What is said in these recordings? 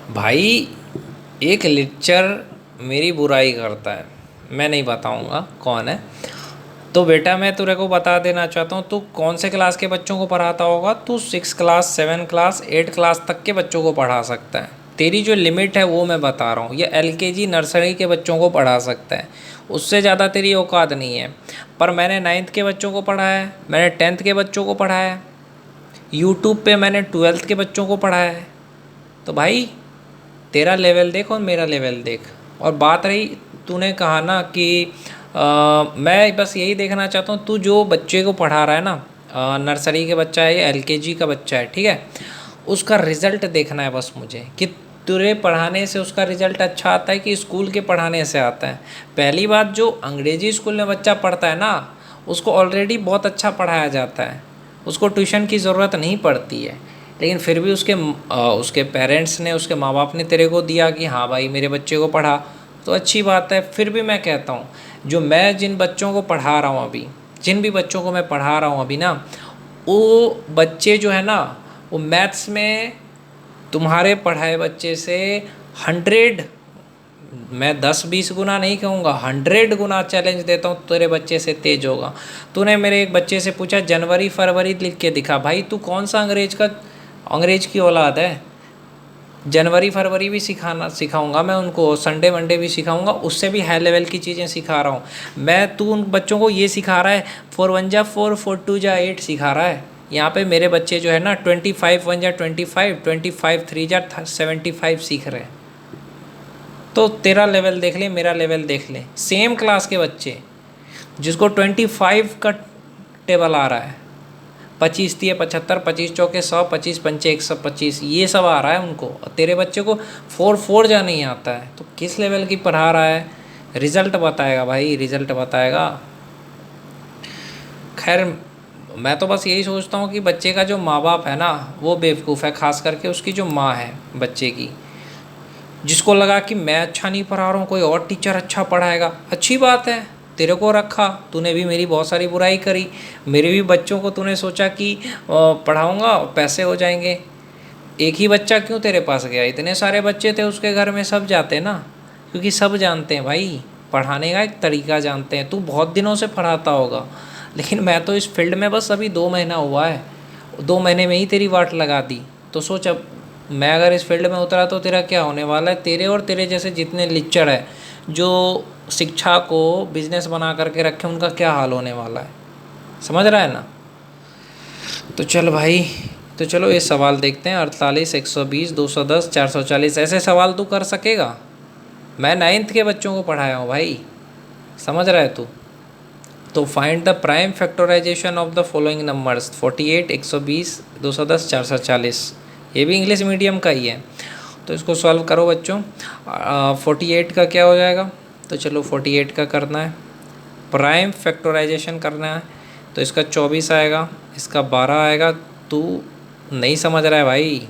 भाई एक लेक्चर मेरी बुराई करता है। मैं नहीं बताऊंगा कौन है। तो बेटा मैं तेरे को बता देना चाहता हूँ, तू कौन से क्लास के बच्चों को पढ़ाता होगा? तू 6 क्लास 7 क्लास 8 क्लास तक के बच्चों को पढ़ा सकता है। तेरी जो लिमिट है वो मैं बता रहा हूँ। ये LKG नर्सरी के बच्चों को पढ़ा सकता है, उससे ज़्यादा तेरी औकात नहीं है। पर मैंने 9th के बच्चों को पढ़ाया है, मैंने 10th के बच्चों को पढ़ाया है, यूट्यूब पे मैंने 12th के बच्चों को पढ़ाया है। तो भाई तेरा लेवल देख और मेरा लेवल देख। और बात रही, तूने कहा ना कि मैं बस यही देखना चाहता हूँ, तू जो बच्चे को पढ़ा रहा है ना, नर्सरी के बच्चा है या LKG का बच्चा है, ठीक है, उसका रिज़ल्ट देखना है बस मुझे कि तेरे पढ़ाने से उसका रिज़ल्ट अच्छा आता है कि स्कूल के पढ़ाने से आता है। पहली बात, जो अंग्रेजी स्कूल में बच्चा पढ़ता है ना, उसको ऑलरेडी बहुत अच्छा पढ़ाया जाता है, उसको ट्यूशन की ज़रूरत नहीं पड़ती है। लेकिन फिर भी उसके पेरेंट्स ने, उसके माँ बाप ने तेरे को दिया कि हाँ भाई मेरे बच्चे को पढ़ा, तो अच्छी बात है। फिर भी मैं कहता हूँ, जो मैं जिन बच्चों को पढ़ा रहा हूँ अभी, जिन भी बच्चों को मैं पढ़ा रहा हूँ अभी ना, वो बच्चे जो है ना, वो मैथ्स में तुम्हारे पढ़ाए बच्चे से 100, मैं 10-20 गुना नहीं कहूँगा, 100 गुना चैलेंज देता हूँ, तेरे बच्चे से तेज होगा। तूने मेरे एक बच्चे से पूछा जनवरी फरवरी लिख के दिखा, भाई तू कौन सा अंग्रेज की औलाद है? जनवरी फरवरी भी सिखाऊंगा मैं उनको, संडे मंडे भी सिखाऊंगा, उससे भी हाई लेवल की चीज़ें सिखा रहा हूँ मैं। तू उन बच्चों को ये सिखा रहा है 4 1 जा 4 4 2 जा 8 सिखा रहा है। यहाँ पे मेरे बच्चे जो है ना 25 1 जा 25 25 3 जा 75 सीख रहे हैं। तो तेरा लेवल देख ले, मेरा लेवल देख ले, सेम क्लास के बच्चे जिसको 25 का टेबल आ रहा है, 25 3 75, 25 4 100, 25 5 125, ये सब आ रहा है उनको, और तेरे बच्चे को 4 4 जा नहीं आता है। तो किस लेवल की पढ़ा रहा है? रिजल्ट बताएगा भाई, रिजल्ट बताएगा। खैर, मैं तो बस यही सोचता हूँ कि बच्चे का जो माँ बाप है ना, वो बेवकूफ़ है, खास करके उसकी जो माँ है बच्चे की, जिसको लगा कि मैं अच्छा नहीं पढ़ा रहा हूँ, कोई और टीचर अच्छा पढ़ाएगा। अच्छी बात है, तेरे को रखा, तूने भी मेरी बहुत सारी बुराई करी, मेरे भी बच्चों को तूने सोचा कि पढ़ाऊँगा और पैसे हो जाएंगे। एक ही बच्चा क्यों तेरे पास गया? इतने सारे बच्चे थे उसके घर में, सब जाते ना, क्योंकि सब जानते हैं भाई, पढ़ाने का एक तरीका जानते हैं। तू बहुत दिनों से पढ़ाता होगा, लेकिन मैं तो इस फील्ड में बस अभी 2 महीना हुआ है, 2 महीने में ही तेरी वाट लगा दी। तो सोच, अब मैं अगर इस फील्ड में उतरा तो तेरा क्या होने वाला है? तेरे और तेरे जैसे जितने लिक्चर है जो शिक्षा को बिजनेस बना करके रखे, उनका क्या हाल होने वाला है? समझ रहा है ना? तो चल भाई, तो चलो ये सवाल देखते हैं। 48 120 210 440, ऐसे सवाल तू कर सकेगा? मैं 9th के बच्चों को पढ़ाया हूँ भाई, समझ रहा है तू? तो find the prime factorisation of the following numbers, 48 120 210 440। ये भी इंग्लिश मीडियम का ही है, तो इसको सॉल्व करो बच्चों। 48 का क्या हो जाएगा? तो चलो 48 का करना है, प्राइम फैक्टराइजेशन करना है। तो इसका 24 आएगा, इसका 12 आएगा। तू नहीं समझ रहा है भाई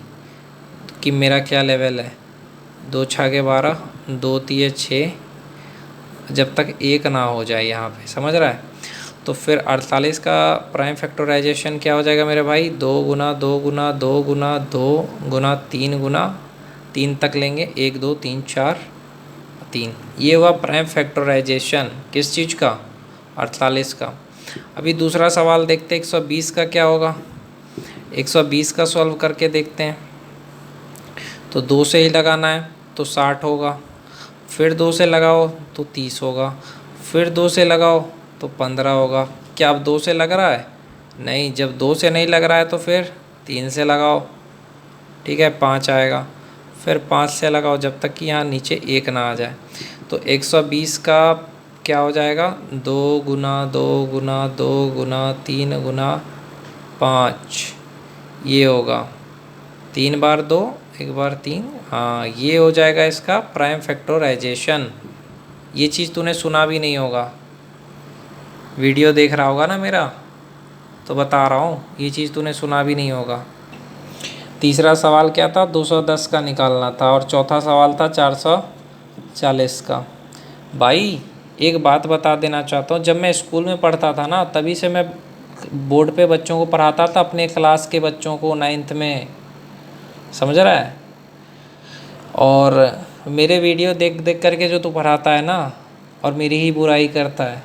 कि मेरा क्या लेवल है? 2 6 12, 2 3 6, जब तक एक ना हो जाए यहाँ पे, समझ रहा है? तो फिर 48 का प्राइम फैक्टराइजेशन क्या हो जाएगा मेरे भाई? 2 गुना 2 गुना 2 गुना 2 गुना 3 तक लेंगे, 1 2 3 4 3। ये हुआ प्राइम फैक्टराइजेशन किस चीज़ का? 48 का। अभी दूसरा सवाल देखते हैं, 120 का क्या होगा? 120 का सॉल्व करके देखते हैं। तो 2 से ही लगाना है तो 60 होगा, फिर 2 से लगाओ तो 30 होगा, फिर 2 से लगाओ तो 15 होगा। क्या अब 2 से लग रहा है? नहीं, जब 2 से नहीं लग रहा है तो फिर 3 से लगाओ, ठीक है, 5 आएगा। फिर 5 से लगाओ जब तक कि यहाँ नीचे 1 ना आ जाए। तो 120 का क्या हो जाएगा? 2 गुना 2 गुना 2 गुना 3 गुना 5, ये होगा 3 बार 2 1 बार 3। हाँ, ये हो जाएगा इसका प्राइम फैक्टराइजेशन। ये चीज़ तूने सुना भी नहीं होगा, वीडियो देख रहा होगा ना मेरा, तो बता रहा हूँ, ये चीज़ तूने सुना भी नहीं होगा। तीसरा सवाल क्या था? 210 का निकालना था, और चौथा सवाल था 440 का। भाई एक बात बता देना चाहता हूँ, जब मैं स्कूल में पढ़ता था ना, तभी से मैं बोर्ड पे बच्चों को पढ़ाता था, अपने क्लास के बच्चों को 9th में, समझ रहा है? और मेरे वीडियो देख देख करके जो तू पढ़ाता है ना और मेरी ही बुराई करता है,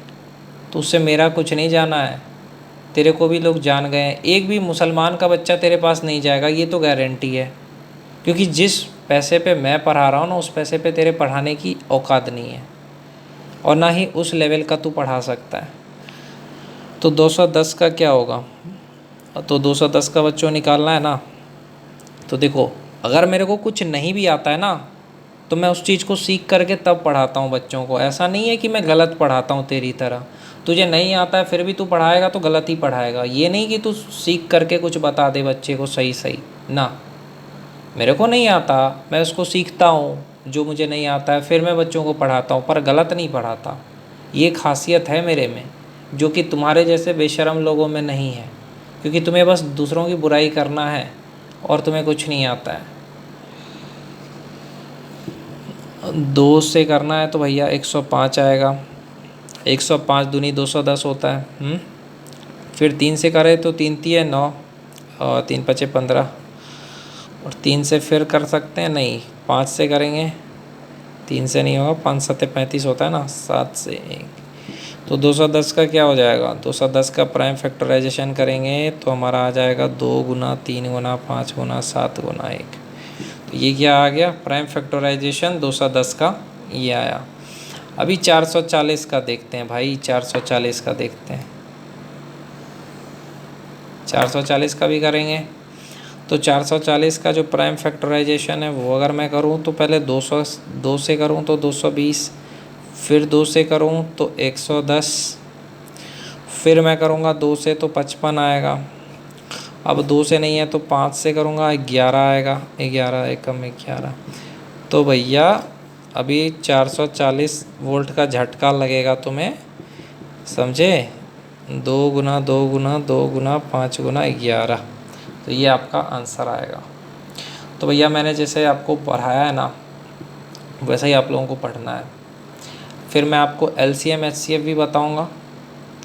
तो उससे मेरा कुछ नहीं जाना है। तेरे को भी लोग जान गए हैं। एक भी मुसलमान का बच्चा तेरे पास नहीं जाएगा, ये तो गारंटी है, क्योंकि जिस पैसे पे मैं पढ़ा रहा हूँ ना, उस पैसे पे तेरे पढ़ाने की औकात नहीं है और ना ही उस लेवल का तू पढ़ा सकता है। तो 210 का क्या होगा? तो 210 का बच्चों निकालना है ना, तो देखो, अगर मेरे को कुछ नहीं भी आता है ना, तो मैं उस चीज़ को सीख करके तब पढ़ाता हूँ बच्चों को। ऐसा नहीं है कि मैं गलत पढ़ाता हूँ तेरी तरह। तुझे नहीं आता है फिर भी तू पढ़ाएगा तो गलत ही पढ़ाएगा। ये नहीं कि तू सीख करके कुछ बता दे बच्चे को सही सही ना। मेरे को नहीं आता, मैं उसको सीखता हूँ जो मुझे नहीं आता है, फिर मैं बच्चों को पढ़ाता हूँ, पर गलत नहीं पढ़ाता। ये खासियत है मेरे में, जो कि तुम्हारे जैसे बेशरम लोगों में नहीं है, क्योंकि तुम्हें बस दूसरों की बुराई करना है और तुम्हें कुछ नहीं आता है। 2 से करना है तो भैया 105 आएगा। 105 दूनी 210 होता है। फिर 3 से करें तो 3 तिये 9 और 3 पचे 15, और 3 से फिर कर सकते हैं, नहीं 5 से करेंगे। 3 से नहीं होगा, 5 सत्ते 35 होता है ना, 7 से 1, तो 210 का क्या हो जाएगा? 210 का प्राइम फैक्टराइजेशन करेंगे तो हमारा आ जाएगा 2 गुना 3 गुना 5 गुना 7 गुना 1। तो ये क्या आ गया? प्राइम फैक्टराइजेशन 210 का ये आया। अभी 440 का देखते हैं भाई, 440 का देखते हैं। 440 का भी करेंगे। तो 440 का जो प्राइम फैक्टराइजेशन है वो अगर मैं करूँ तो पहले 2 से करूँ तो 220, फिर 2 से करूँ तो 110, फिर मैं करूँगा 2 से तो 55 आएगा। अब 2 से नहीं है तो 5 से करूँगा 11 आएगा। 11 एकम 11। तो भैया अभी 440 वोल्ट का झटका लगेगा तुम्हें, समझे? 2 गुना 2 गुना 2 गुना 5 गुना 11, तो ये आपका आंसर आएगा। तो भैया मैंने जैसे आपको पढ़ाया है ना, वैसे ही आप लोगों को पढ़ना है। फिर मैं आपको LCM HCF भी बताऊंगा।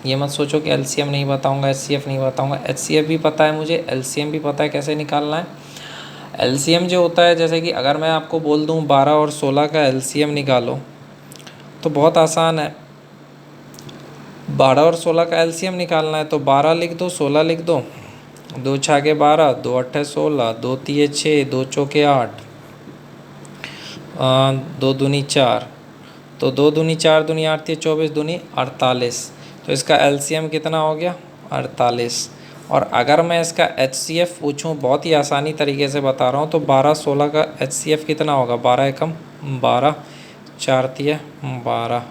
ये मत सोचो कि LCM नहीं बताऊंगा, HCF नहीं बताऊंगा। HCF भी पता है मुझे, LCM भी पता है कैसे निकालना है। LCM जो होता है, जैसे कि अगर मैं आपको बोल दूं 12 और 16 का LCM निकालो, तो बहुत आसान है। 12 और 16 का LCM निकालना है तो 12 लिख दो, 16 लिख दो। 2 छाके 12, 2 अट्ठे 16, 2 तिये 6, 2 चौके 8, 2 दूनी 4, तो 2 दूनी 4 दूनी 8 तिये 24, दूनी 48। तो इसका LCM कितना हो गया? 48। और अगर मैं इसका HCF पूछूं, बहुत ही आसानी तरीके से बता रहा हूं, तो 12 16 का HCF कितना होगा? 12 एकम 12, 4 तिये 12,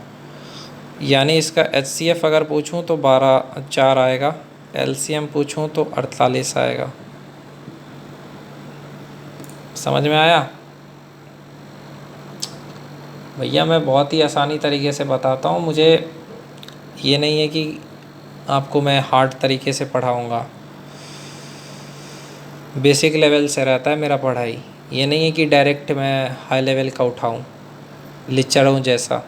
यानी इसका HCF अगर पूछूं तो 12 4 आएगा, LCM पूछूं तो 48 आएगा। समझ में आया? भैया मैं बहुत ही आसानी तरीके से बताता हूँ, मुझे ये नहीं है कि आपको मैं हार्ड तरीके से पढ़ाऊँगा। बेसिक लेवल से रहता है मेरा पढ़ाई, ये नहीं है कि डायरेक्ट मैं हाई लेवल का उठाऊँ, लिचड़ों जैसा।